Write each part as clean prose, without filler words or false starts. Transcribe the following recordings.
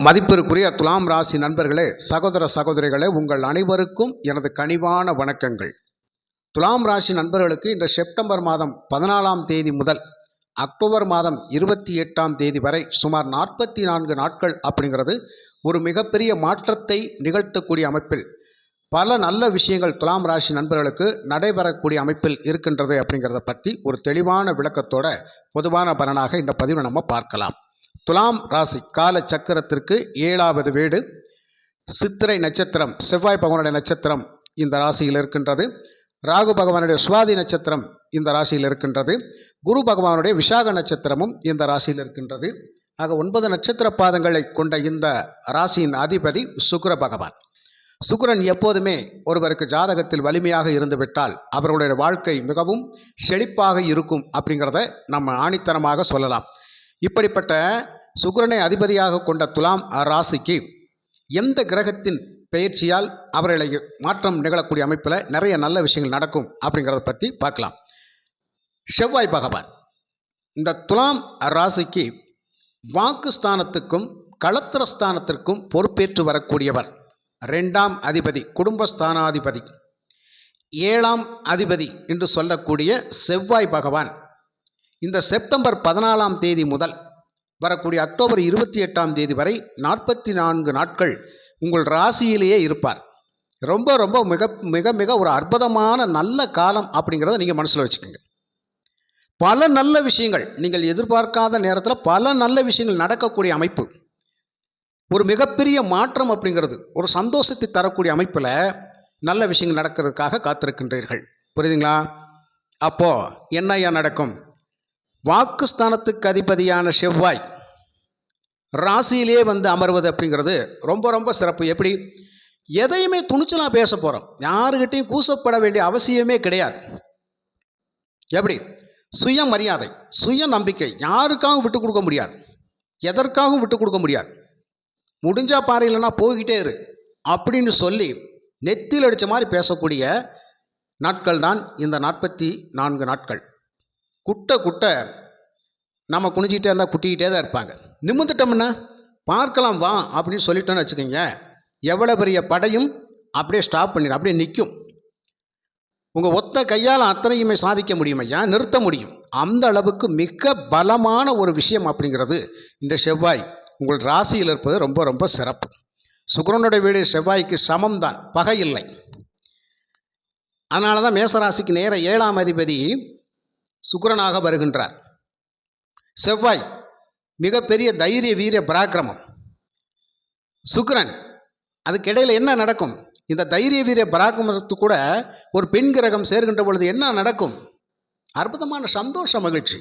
மதிப்பிற்குரிய துலாம் ராசி நண்பர்களே, சகோதர சகோதரிகளே, உங்கள் அனைவருக்கும் எனது கனிவான வணக்கங்கள். துலாம் ராசி நண்பர்களுக்கு இந்த செப்டம்பர் மாதம் 14ஆம் தேதி முதல் அக்டோபர் மாதம் 28ஆம் தேதி வரை சுமார் 44 நாட்கள் அப்படிங்கிறது ஒரு மிகப்பெரிய மாற்றத்தை நிகழ்த்தக்கூடிய அமைப்பில் பல நல்ல விஷயங்கள் துலாம் ராசி நண்பர்களுக்கு நடைபெறக்கூடிய அமைப்பில் இருக்கின்றது அப்படிங்கிறத பற்றி ஒரு தெளிவான விளக்கத்தோட பொதுவான பலனாக இந்த பதிவை நம்ம பார்க்கலாம். துலாம் ராசி கால சக்கரத்திற்கு 7வது வீடு, சித்திரை நட்சத்திரம், செவ்வாய் பகவானுடைய நட்சத்திரம் இந்த ராசியில் இருக்கின்றது. ராகு பகவானுடைய சுவாதி நட்சத்திரம் இந்த ராசியில் இருக்கின்றது. குரு பகவானுடைய விசாக நட்சத்திரமும் இந்த ராசியில் இருக்கின்றது. ஆக 9 நட்சத்திர பாதங்களை கொண்ட இந்த ராசியின் அதிபதி சுக்கிர பகவான். சுக்கிரன் எப்போதுமே ஒருவருக்கு ஜாதகத்தில் வலிமையாக இருந்துவிட்டால் அவர்களுடைய வாழ்க்கை மிகவும் செழிப்பாக இருக்கும் அப்படிங்கிறத நம்ம ஆணித்தனமாக சொல்லலாம். இப்படிப்பட்ட சுக்கிரனை அதிபதியாக கொண்ட துலாம் ராசிக்கு எந்த கிரகத்தின் பயிற்சியால் அவர்களை மாற்றம் நிகழக்கூடிய அமைப்பில் நிறைய நல்ல விஷயங்கள் நடக்கும் அப்படிங்கிறத பற்றி பார்க்கலாம். செவ்வாய் பகவான் இந்த துலாம் ராசிக்கு வாக்குஸ்தானத்துக்கும் களத்திரஸ்தானத்திற்கும் பொறுப்பேற்று வரக்கூடியவர். 2ஆம் அதிபதி, குடும்பஸ்தானாதிபதி, 7ஆம் அதிபதி என்று சொல்லக்கூடிய செவ்வாய் பகவான் இந்த செப்டம்பர் 14ஆம் தேதி முதல் வரக்கூடிய அக்டோபர் 28ஆம் தேதி வரை 44 நாட்கள் உங்கள் ராசியிலேயே இருப்பார். ரொம்ப ரொம்ப மிக மிக மிக ஒரு அற்புதமான நல்ல காலம் அப்படிங்கிறத நீங்கள் மனசில் வச்சுக்கோங்க. பல நல்ல விஷயங்கள் நீங்கள் எதிர்பார்க்காத நேரத்தில் பல நல்ல விஷயங்கள் நடக்கக்கூடிய அமைப்பு, ஒரு மிகப்பெரிய மாற்றம் அப்படிங்கிறது ஒரு சந்தோஷத்தை தரக்கூடிய அமைப்பில் நல்ல விஷயங்கள் நடக்கிறதுக்காக காத்திருக்கின்றீர்கள். புரியுதுங்களா? அப்போது என்ன நடக்கும்? வாக்குஸ்தானத்துக்கு அதிபதியான செவ்வாய் ராசியிலே அமர்வது அப்படிங்கிறது ரொம்ப ரொம்ப சிறப்பு. எப்படி? எதையுமே துணிச்சலாக பேச போகிறோம், யாருக்கிட்டையும் கூசப்பட வேண்டிய அவசியமே கிடையாது. எப்படி? சுயமரியாதை, சுய நம்பிக்கை, யாருக்காகவும் விட்டு கொடுக்க முடியாது, எதற்காகவும் விட்டு கொடுக்க முடியாது. முடிஞ்சா பாரு, இல்லைன்னா போய்கிட்டே இரு அப்படின்னு சொல்லி நெத்தியில் அடித்த மாதிரி பேசக்கூடிய நாட்கள் தான் இந்த 44 நாட்கள். குட்ட நம்ம குனிஞ்சிக்கிட்டே இருந்தால் குட்டிக்கிட்டே தான் இருப்பாங்க. நிமிந்துட்டோம்னா பார்க்கலாம் வா அப்படின்னு சொல்லிட்டோன்னு வச்சுக்கோங்க, எவ்வளோ பெரிய படையும் அப்படியே ஸ்டாப் பண்ணிடும், அப்படியே நிற்கும். உங்கள் ஒத்த கையால் அத்தனையுமே சாதிக்க முடியும் ஐயா, நிறுத்த முடியும். அந்த அளவுக்கு மிக பலமான ஒரு விஷயம் அப்படிங்கிறது இந்த செவ்வாய் உங்கள் ராசியில் இருப்பது ரொம்ப ரொம்ப சிறப்பு. சுக்கிரனுடைய வீடு செவ்வாய்க்கு சமம்தான், பகை இல்லை. அதனால தான் மேசராசிக்கு நேர 7ஆம் அதிபதி சுக்கிரனாக வருகின்றார். செவ்வாய் மிகப்பெரிய தைரிய வீரிய பராக்கிரமம். சுக்கிரன் அதுக்கிடையில் என்ன நடக்கும்? இந்த தைரிய வீரிய பராக்கிரமத்து கூட ஒரு பெண் கிரகம் சேர்கின்ற பொழுது என்ன நடக்கும்? அற்புதமான சந்தோஷ மகிழ்ச்சி,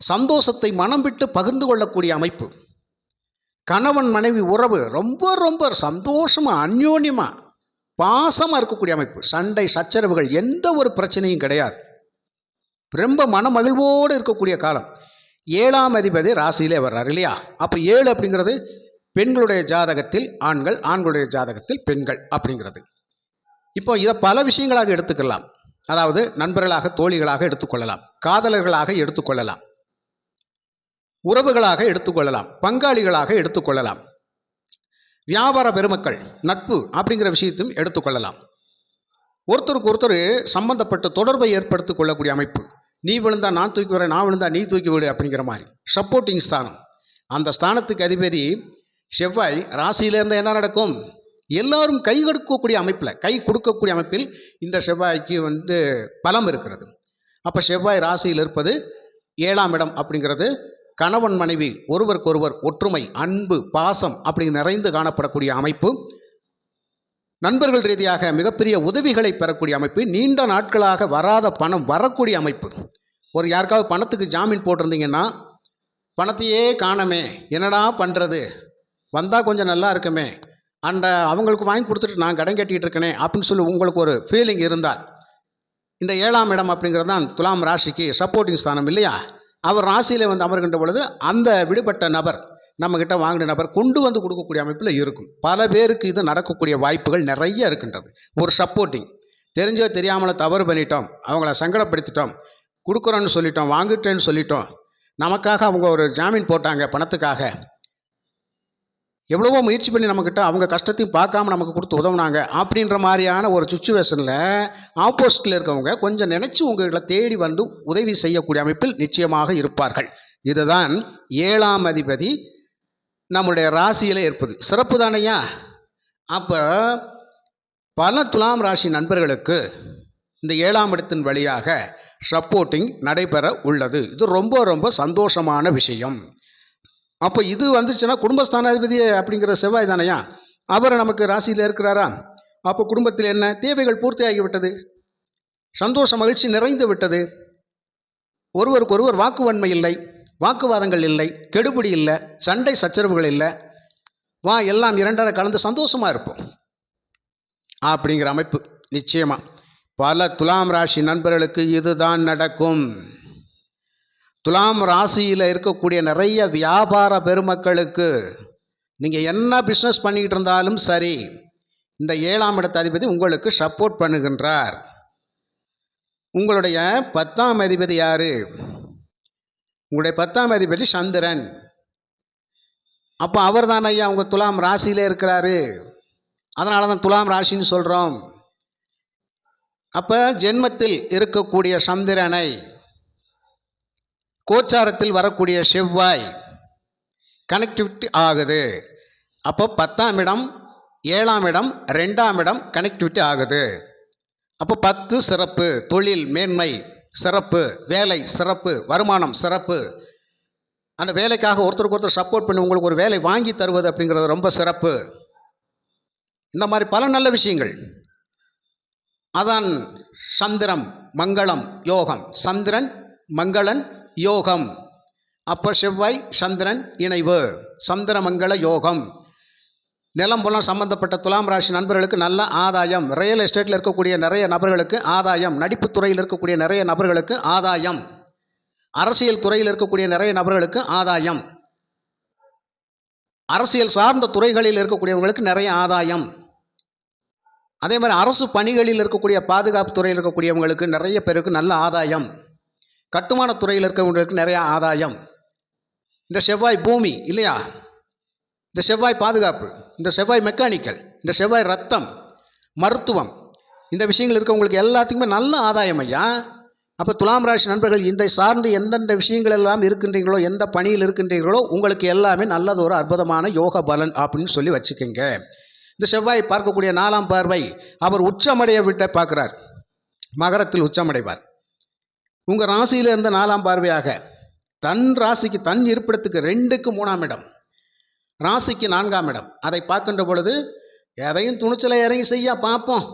சந்தோஷத்தை மனம் விட்டு பகிர்ந்து கொள்ளக்கூடிய அமைப்பு. கணவன் மனைவி உறவு ரொம்ப ரொம்ப சந்தோஷமாக அந்யோன்யமாக பாசமாக இருக்கக்கூடிய அமைப்பு. சண்டை சச்சரவுகள் எந்த ஒரு பிரச்சனையும் கிடையாது, ரொம்ப மனமகிழ்வோடு இருக்கக்கூடிய காலம். 7ஆம் அதிபதி ராசியிலே வர்றார் இல்லையா? அப்போ 7 அப்படிங்கிறது பெண்களுடைய ஜாதகத்தில் ஆண்கள், ஆண்களுடைய ஜாதகத்தில் பெண்கள் அப்படிங்கிறது. இப்போ இதை பல விஷயங்களாக எடுத்துக்கலாம். அதாவது நண்பர்களாக, தோழிகளாக எடுத்துக்கொள்ளலாம், காதலர்களாக எடுத்துக்கொள்ளலாம், உறவுகளாக எடுத்துக்கொள்ளலாம், பங்காளிகளாக எடுத்துக்கொள்ளலாம், வியாபார பெருமக்கள், நட்பு அப்படிங்கிற விஷயத்தையும் எடுத்துக்கொள்ளலாம். ஒருத்தருக்கு ஒருத்தர் சம்பந்தப்பட்ட தொடர்பை ஏற்படுத்தி கொள்ளக்கூடிய அமைப்பு. நீ விழுந்தா நான் தூக்கி வரேன், நான் விழுந்தா நீ தூக்கி விடு அப்படிங்கிற மாதிரி சப்போர்ட்டிங் ஸ்தானம். அந்த ஸ்தானத்துக்கு அதிபதி செவ்வாய் ராசியிலேருந்து என்ன நடக்கும்? எல்லாரும் கை கொடுக்கக்கூடிய அமைப்பில், கை கொடுக்கக்கூடிய அமைப்பில் இந்த செவ்வாய்க்கு பலம் இருக்கிறது. அப்போ செவ்வாய் ராசியில் இருப்பது 7ஆம் இடம் அப்படிங்கிறது கணவன் மனைவி ஒருவருக்கொருவர் ஒற்றுமை, அன்பு, பாசம் அப்படி நிறைந்து காணப்படக்கூடிய அமைப்பு. நண்பர்கள் ரீதியாக மிகப்பெரிய உதவிகளை பெறக்கூடிய அமைப்பு. நீண்ட நாட்களாக வராத பணம் வரக்கூடிய அமைப்பு. ஒரு யாருக்காவது பணத்துக்கு ஜாமீன் போட்டிருந்தீங்கன்னா பணத்தையே காணமே, என்னடா பண்ணுறது, வந்தால் கொஞ்சம் நல்லா இருக்குமே, அவங்களுக்கு வாங்கி கொடுத்துட்டு நான் கடன் கட்டிகிட்டு இருக்கேனே அப்படின்னு சொல்லி உங்களுக்கு ஒரு ஃபீலிங் இருந்தால் இந்த 7ஆம் இடம் அப்படிங்கிறது தான் துலாம் ராசிக்கு சப்போர்ட்டிங் ஸ்தானம் இல்லையா? அவர் ராசியில் அமர்கின்ற பொழுது அந்த விடுபட்ட நபர், நம்மக்கிட்ட வாங்கின நபர் கொண்டு கொடுக்கக்கூடிய அமைப்பில் இருக்கும். பல பேருக்கு இது நடக்கக்கூடிய வாய்ப்புகள் நிறைய இருக்கின்றது. ஒரு சப்போர்ட்டிங், தெரிஞ்சோ தெரியாமலோ தவறு பண்ணிட்டோம், அவங்கள சங்கடப்படுத்திட்டோம், கொடுக்குறோன்னு சொல்லிட்டோம், வாங்கிட்டேன்னு சொல்லிட்டோம், நமக்காக அவங்க ஒரு ஜாமீன் போட்டாங்க பணத்துக்காக, எவ்வளவோ முயற்சி பண்ணி நம்மக்கிட்ட அவங்க கஷ்டத்தையும் பார்க்காம நமக்கு கொடுத்து உதவுனாங்க அப்படின்ற மாதிரியான ஒரு சுச்சுவேஷனில் ஆப்போசிட்டில் இருக்கவங்க கொஞ்சம் நினச்சி உங்களை தேடி வந்து உதவி செய்யக்கூடிய அமைப்பில் நிச்சயமாக இருப்பார்கள். இதுதான் 7ஆம் அதிபதி நம்முடைய ராசியில் இருப்பது. சிறப்பு தானையா? அப்போ பல துலாம் ராசி நண்பர்களுக்கு இந்த 7ஆம் இடத்தின் வழியாக சப்போர்ட்டிங் நடைபெற உள்ளது. இது ரொம்ப ரொம்ப சந்தோஷமான விஷயம். அப்போ இது வந்துச்சுன்னா குடும்பஸ்தானாதிபதி அப்படிங்கிற செவ்வாய் தானையா, அவர் நமக்கு ராசியில் இருக்கிறாரா? அப்போ குடும்பத்தில் என்ன தேவைகள் பூர்த்தியாகிவிட்டது, சந்தோஷ மகிழ்ச்சி நிறைந்து விட்டது. ஒருவருக்கொருவர் வாக்குவன்மை இல்லை, வாக்குவாதங்கள் இல்லை, கெடுபிடி இல்லை, சண்டை சச்சரவுகள் இல்லை, வா எல்லாம் இரண்டரை கலந்து சந்தோஷமாக இருப்போம் அப்படிங்கிற அமைப்பு. நிச்சயமாக பல துலாம் ராசி நண்பர்களுக்கு இதுதான் நடக்கும். துலாம் ராசியில் இருக்கக்கூடிய நிறைய வியாபார பெருமக்களுக்கு நீங்கள் என்ன பிஸ்னஸ் பண்ணிக்கிட்டு இருந்தாலும் சரி, இந்த 7ஆம் இடத்து அதிபதி உங்களுக்கு சப்போர்ட் பண்ணுகின்றார். உங்களுடைய 10ஆம் அதிபதி யார்? உங்களுடைய 10ஆம் அதிபதி சந்திரன். அப்போ அவர் தான் ஐயா உங்கள் துலாம் ராசியில் இருக்கிறாரு. அதனால தான் துலாம் ராசின்னு சொல்கிறோம். அப்போ ஜென்மத்தில் இருக்கக்கூடிய சந்திரனை கோச்சாரத்தில் வரக்கூடிய செவ்வாய் கனெக்டிவிட்டி ஆகுது. அப்போ 10ஆம் இடம், 7ஆம் இடம், 2ஆம் இடம் கனெக்டிவிட்டி ஆகுது. அப்போ 10 சிறப்பு, தொழில் மேன்மை சிறப்பு, வேலை சிறப்பு, வருமானம் சிறப்பு. அந்த வேலைக்காக ஒருத்தருக்கு ஒருத்தர் சப்போர்ட் பண்ணி உங்களுக்கு ஒரு வேலை வாங்கி தருவது அப்படிங்கிறது ரொம்ப சிறப்பு. இந்த மாதிரி பல நல்ல விஷயங்கள். அதான் சந்திரம் மங்களம் யோகம், சந்திரன் மங்களன் யோகம். அப்போ செவ்வாய் சந்திரன் இணைவு, சந்திரமங்கள யோகம். நிலம் புலம் சம்பந்தப்பட்ட துலாம் ராசி நண்பர்களுக்கு நல்ல ஆதாயம். ரியல் எஸ்டேட்டில் இருக்கக்கூடிய நிறைய நபர்களுக்கு ஆதாயம். நடிப்புத் துறையில் இருக்கக்கூடிய நிறைய நபர்களுக்கு ஆதாயம். அரசியல் துறையில் இருக்கக்கூடிய நிறைய நபர்களுக்கு ஆதாயம். அரசியல் சார்ந்த துறைகளில் இருக்கக்கூடியவங்களுக்கு நிறைய ஆதாயம். அதே மாதிரி அரசு பணிகளில் இருக்கக்கூடிய பாதுகாப்பு துறையில் இருக்கக்கூடியவங்களுக்கு நிறைய பேருக்கு நல்ல ஆதாயம். கட்டுமான துறையில் இருக்கவங்களுக்கு நிறைய ஆதாயம். இந்த செவ்வாய் பூமி இல்லையா, இந்த செவ்வாய் பாதுகாப்பு, இந்த செவ்வாய் மெக்கானிக்கல், இந்த செவ்வாய் ரத்தம், மருத்துவம், இந்த விஷயங்கள் இருக்கவங்களுக்கு எல்லாத்துக்குமே நல்ல ஆதாயம் ஐயா. அப்போ துலாம் ராசி நண்பர்கள் இந்த சார்ந்து எந்தெந்த விஷயங்கள் எல்லாம் இருக்கின்றீங்களோ, எந்த பணியில் இருக்கின்றீர்களோ, உங்களுக்கு எல்லாமே நல்லது ஒரு அற்புதமான யோக பலன் அப்படின்னு சொல்லி வச்சுக்கோங்க. இந்த செவ்வாய் பார்க்கக்கூடிய 4ஆம் பார்வை அவர் உச்சமடைய விட்ட பார்க்குறார். மகரத்தில் உச்சமடைவார். உங்கள் ராசியில் இருந்த 4ஆம் பார்வையாக தன் ராசிக்கு, தன் இருப்பிடத்துக்கு 2க்கு 3ஆம் இடம், ராசிக்கு 4ஆம் இடம், அதை பார்க்கின்ற பொழுது எதையும் துணிச்சலை இறங்கி செய்ய பார்ப்போம்,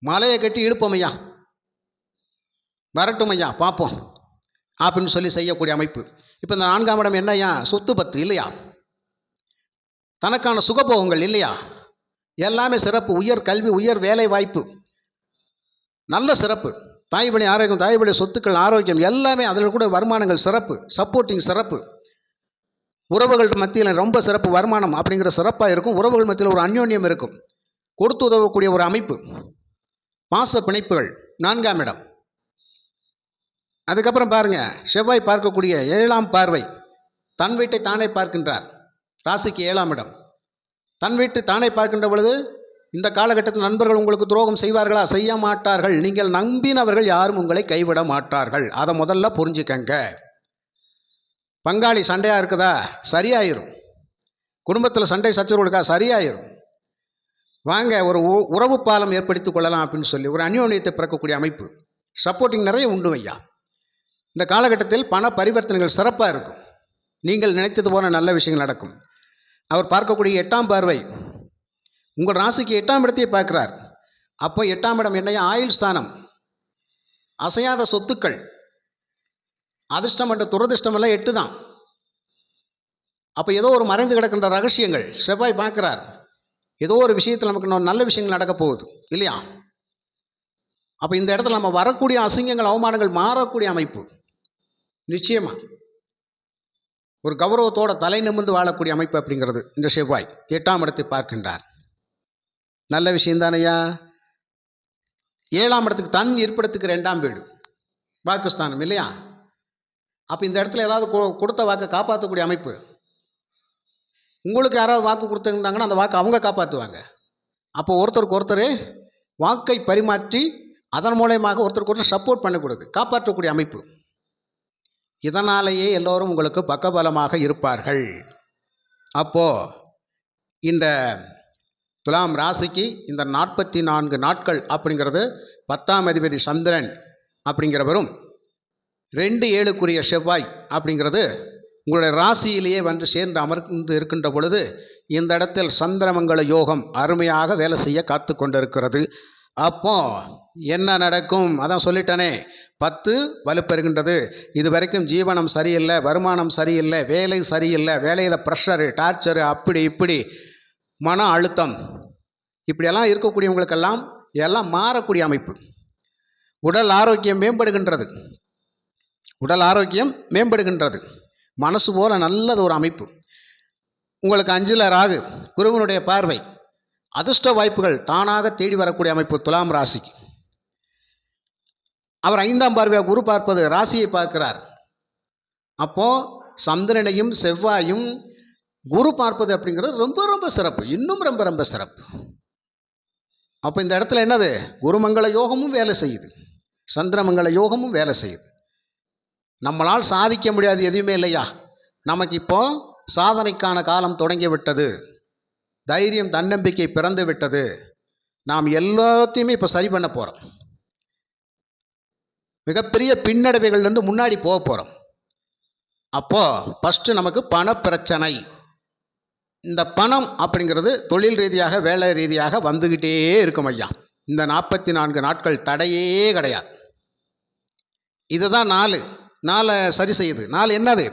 மலையை கட்டி இழுப்போம் ஐயா, வரட்டும் ஐயா பார்ப்போம் அப்படின்னு சொல்லி செய்யக்கூடிய அமைப்பு. இப்போ இந்த 4ஆம் இடம் என்னையா, சொத்து பத்து இல்லையா, தனக்கான சுகபோகங்கள் இல்லையா, எல்லாமே சிறப்பு. உயர் கல்வி, உயர் வேலை வாய்ப்பு, நல்ல சிறப்பு. தாய்வழி ஆரோக்கியம், தாய்வழி சொத்துக்கள், ஆரோக்கியம் எல்லாமே, அதில் கூட வருமானங்கள் சிறப்பு, சப்போர்ட்டிங் சிறப்பு. உறவுகள் மத்தியில் ரொம்ப சிறப்பு, வருமானம் அப்படிங்கிற சிறப்பாக இருக்கும். உறவுகள் மத்தியில் ஒரு அந்யோன்யம் இருக்கும், கொடுத்து உதவக்கூடிய ஒரு அமைப்பு, பாச பிணைப்புகள். 4ஆம் இடம். அதுக்கப்புறம் பாருங்க, செவ்வாய் பார்க்கக்கூடிய 7ஆம் பார்வை தன் வீட்டை தானே பார்க்கின்றார். ராசிக்கு 7ஆம் இடம், தன் வீட்டு தானே பார்க்கின்ற பொழுது இந்த காலகட்டத்தில் நண்பர்கள் உங்களுக்கு துரோகம் செய்வார்களா? செய்ய மாட்டார்கள். நீங்கள் நம்பினவர்கள் யாரும் உங்களை கைவிட மாட்டார்கள். அதை முதல்ல புரிஞ்சுக்கங்க. பங்காளி சண்டையாக இருக்குதா, சரியாயிரும். குடும்பத்தில் சண்டை சச்சரவு இருக்கா, சரியாயிரும். வாங்க ஒரு உறவு பாலம் ஏற்படுத்தி கொள்ளலாம் அப்படின்னு சொல்லி ஒரு அந்யோன்யத்தை பிறக்கக்கூடிய அமைப்பு, சப்போர்ட்டிங் நிறைய உண்டு ஐயா. இந்த காலகட்டத்தில் பண பரிவர்த்தனைகள் சிறப்பாக இருக்கும். நீங்கள் நினைத்தது போன நல்ல விஷயங்கள் நடக்கும். அவர் பார்க்கக்கூடிய 8ஆம் பார்வை உங்கள் ராசிக்கு 8ஆம் இடத்தையே பார்க்குறார். அப்போ 8ஆம் இடம் என்னையா, ஆயுள் ஸ்தானம், அசையாத சொத்துக்கள், அதிர்ஷ்டம் என்ற துரதிர்ஷ்டம் எல்லாம் 8 தான். அப்போ ஏதோ ஒரு மறைந்து கிடக்கின்ற ரகசியங்கள் செவ்வாய் பார்க்குறார். ஏதோ ஒரு விஷயத்தில் நமக்கு நல்ல விஷயங்கள் நடக்க போகுது இல்லையா. அப்போ இந்த இடத்துல நம்ம வரக்கூடிய அசிங்கங்கள், அவமானங்கள் மாறக்கூடிய அமைப்பு. நிச்சயமாக ஒரு கௌரவத்தோட தலை நிமிர்ந்து வாழக்கூடிய அமைப்பு அப்படிங்கிறது இந்த செவ்வாய் 8ஆம் இடத்தை பார்க்கின்றார். நல்ல விஷயம்தானையா. 7ஆம் இடத்துக்கு, தன் இருப்பிடத்துக்கு 2ஆம் வீடு, வாக்குஸ்தானம் இல்லையா. அப்போ இந்த இடத்துல ஏதாவது கொடுத்த வாக்கை காப்பாற்றக்கூடிய அமைப்பு. உங்களுக்கு யாராவது வாக்கு கொடுத்துருந்தாங்கன்னா அந்த வாக்கை அவங்க காப்பாற்றுவாங்க. அப்போ ஒருத்தருக்கு ஒருத்தர் வாக்கை பரிமாற்றி அதன் மூலயமாக ஒருத்தருக்கு ஒருத்தர் சப்போர்ட் பண்ணக்கூடாது, காப்பாற்றக்கூடிய அமைப்பு. இதனாலேயே எல்லோரும் உங்களுக்கு பக்கபலமாக இருப்பார்கள். அப்போது இந்த துலாம் ராசிக்கு இந்த 44 நாட்கள் அப்படிங்கிறது 10ஆம் அதிபதி சந்திரன் அப்படிங்கிறவரும் 2-7க்குரிய செவ்வாய் அப்படிங்கிறது உங்களுடைய ராசியிலேயே வந்து சேர்ந்து அமர்ந்து இருக்கின்ற பொழுது இந்த இடத்தில் சந்திரமங்கல யோகம் அருமையாக வேலை செய்ய காத்து கொண்டிருக்கிறது. அப்போ என்ன நடக்கும்? அதான் சொல்லிட்டனே, 10 வலுப்பெறுகின்றது. இது வரைக்கும் ஜீவனம் சரியில்லை, வருமானம் சரியில்லை, வேலை சரியில்லை, வேலையில் ப்ரெஷரு, டார்ச்சரு, அப்படி இப்படி மன அழுத்தம், இப்படியெல்லாம் இருக்கக்கூடியவங்களுக்கெல்லாம் எல்லாம் மாறக்கூடிய அமைப்பு. உடல் ஆரோக்கியம் மேம்படுகின்றது, உடல் ஆரோக்கியம் மேம்படுகின்றது. மனசு போல நல்லது ஒரு அமைப்பு. உங்களுக்கு 5ல் ராகு, குருவனுடைய பார்வை, அதிர்ஷ்ட வாய்ப்புகள் தானாக தேடி வரக்கூடிய அமைப்பு துலாம் ராசிக்கு. அவர் 5ஆம் பார்வையாக குரு பார்ப்பது ராசியை பார்க்கிறார். அப்போது சந்திரனையும் செவ்வாயும் குரு பார்ப்பது அப்படிங்கிறது ரொம்ப ரொம்ப சிறப்பு, இன்னும் ரொம்ப ரொம்ப சிறப்பு. அப்போ இந்த இடத்துல என்னது? குருமங்கள யோகமும் வேலை செய்யுது, சந்திரமங்கள யோகமும் வேலை செய்யுது. நம்மளால் சாதிக்க முடியாது எதுவுமே இல்லையா? நமக்கு இப்போ சாதனைக்கான காலம் தொடங்கி விட்டது, தைரியம் தன்னம்பிக்கை பிறந்து விட்டது. நாம் எல்லாத்தையுமே இப்போ சரி பண்ண போகிறோம். மிகப்பெரிய பின்னடைவுகள்லேருந்து முன்னாடி போக போகிறோம். அப்போது ஃபஸ்ட்டு நமக்கு பண பிரச்சனை. இந்த பணம் அப்படிங்கிறது தொழில் ரீதியாக வேலை ரீதியாக வந்துக்கிட்டே இருக்கும் ஐயா. இந்த 44 நாட்கள் தடையே கிடையாது. இதுதான் 4 சரி செய்யுது. 4 என்னது?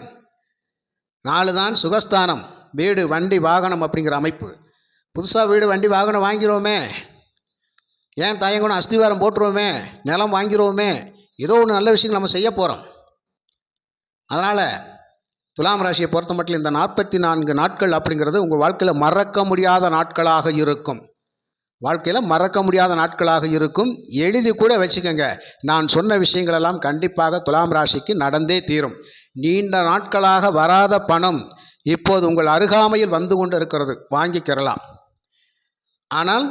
4 தான் சுகஸ்தானம், வீடு, வண்டி, வாகனம் அப்படிங்கிற அமைப்பு. புதுசாக வீடு, வண்டி, வாகனம் வாங்கிறோமே, ஏன் தயங்கணும்? அஸ்திவாரம் போட்டுருவோமே, நிலம் வாங்கிறோமே, ஏதோ ஒன்று நல்ல விஷயங்கள் நம்ம செய்ய போகிறோம். அதனால் துலாம் ராசியை பொறுத்த மட்டும் இந்த 44 நாட்கள் அப்படிங்கிறது உங்கள் வாழ்க்கையில் மறக்க முடியாத நாட்களாக இருக்கும். வாழ்க்கையில் மறக்க முடியாத நாட்களாக இருக்கும். எழுதி கூட வச்சுக்கோங்க, நான் சொன்ன விஷயங்களெல்லாம் கண்டிப்பாக துலாம் ராசிக்கு நடந்தே தீரும். நீண்ட நாட்களாக வராத பணம் இப்போது உங்கள் அருகாமையில் வந்து கொண்டு இருக்கிறது, வாங்கிக்கிறலாம். ஆனால்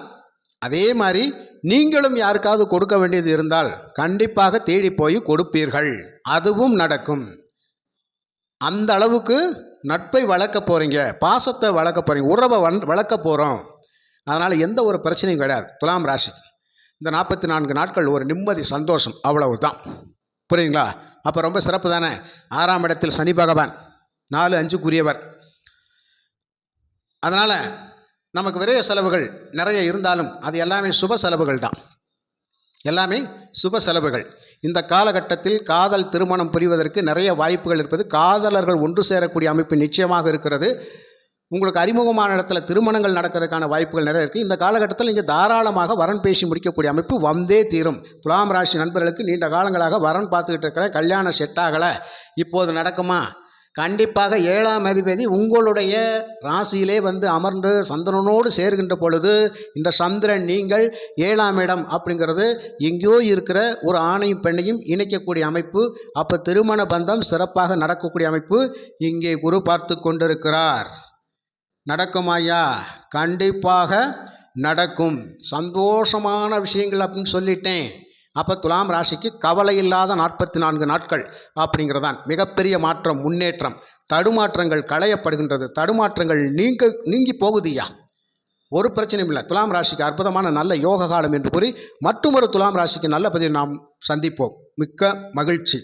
அதே மாதிரி நீங்களும் யாருக்காவது கொடுக்க வேண்டியது இருந்தால் கண்டிப்பாக தேடி போய் கொடுப்பீர்கள், அதுவும் நடக்கும். அந்த அளவுக்கு நட்பை வளர்க்க போகிறீங்க, பாசத்தை வளர்க்க போகிறீங்க, உறவை வளர்க்க போகிறோம். அதனால் எந்த ஒரு பிரச்சனையும் கிடையாது துலாம் ராசி. இந்த 44 நாட்கள் ஒரு நிம்மதி, சந்தோஷம், அவ்வளவு தான். புரியுங்களா? அப்போ ரொம்ப சிறப்பு தானே. 6ஆம் இடத்தில் சனி பகவான், 4-5க்குரியவர். அதனால் நமக்கு விரைய செலவுகள் நிறைய இருந்தாலும் அது எல்லாமே சுப செலவுகள் தான், எல்லாமே சுப செலவுகள். இந்த காலகட்டத்தில் காதல் திருமணம் புரிவதற்கு நிறைய வாய்ப்புகள் இருப்பது. காதலர்கள் ஒன்று சேரக்கூடிய அமைப்பு நிச்சயமாக இருக்கிறது. உங்களுக்கு அறிமுகமான இடத்துல திருமணங்கள் நடக்கிறதுக்கான வாய்ப்புகள் நிறைய இருக்குது. இந்த காலகட்டத்தில் நீங்கள் தாராளமாக வரன் பேசி முடிக்கக்கூடிய அமைப்பு வந்தே தீரும். துலாம் ராசி நண்பர்களுக்கு நீண்ட காலங்களாக வரன் பார்த்துக்கிட்டு இருக்கிறேன், கல்யாணம் செட் ஆகலை, இப்போது நடக்குமா? கண்டிப்பாக 7ஆம் அதிபதி உங்களுடைய ராசியிலே வந்து அமர்ந்து சந்திரனோடு சேர்கின்ற பொழுது இந்த சந்திரன் நீங்கள் 7ஆம் இடம் அப்படிங்கிறது எங்கேயோ இருக்கிற ஒரு ஆணையும் பெண்ணையும் இணைக்கக்கூடிய அமைப்பு. அப்போ திருமண பந்தம் சிறப்பாக நடக்கக்கூடிய அமைப்பு இங்கே குரு பார்த்து கொண்டிருக்கிறார். நடக்குமாயா? கண்டிப்பாக நடக்கும். சந்தோஷமான விஷயங்கள் அப்படின்னு சொல்லிட்டேன். அப்போ துலாம் ராசிக்கு கவலை இல்லாத 44 நாட்கள் அப்படிங்கிறதான் மிகப்பெரிய மாற்றம், முன்னேற்றம். தடுமாற்றங்கள் களையப்படுகின்றது, தடுமாற்றங்கள் நீங்கி போகுதுயா, ஒரு பிரச்சனையும் இல்லை. துலாம் ராசிக்கு அற்புதமான நல்ல யோக காலம் என்று கூறி மற்றொரு துலாம் ராசிக்கு நல்ல பதிவில் நாம் சந்திப்போம். மிக்க மகிழ்ச்சி.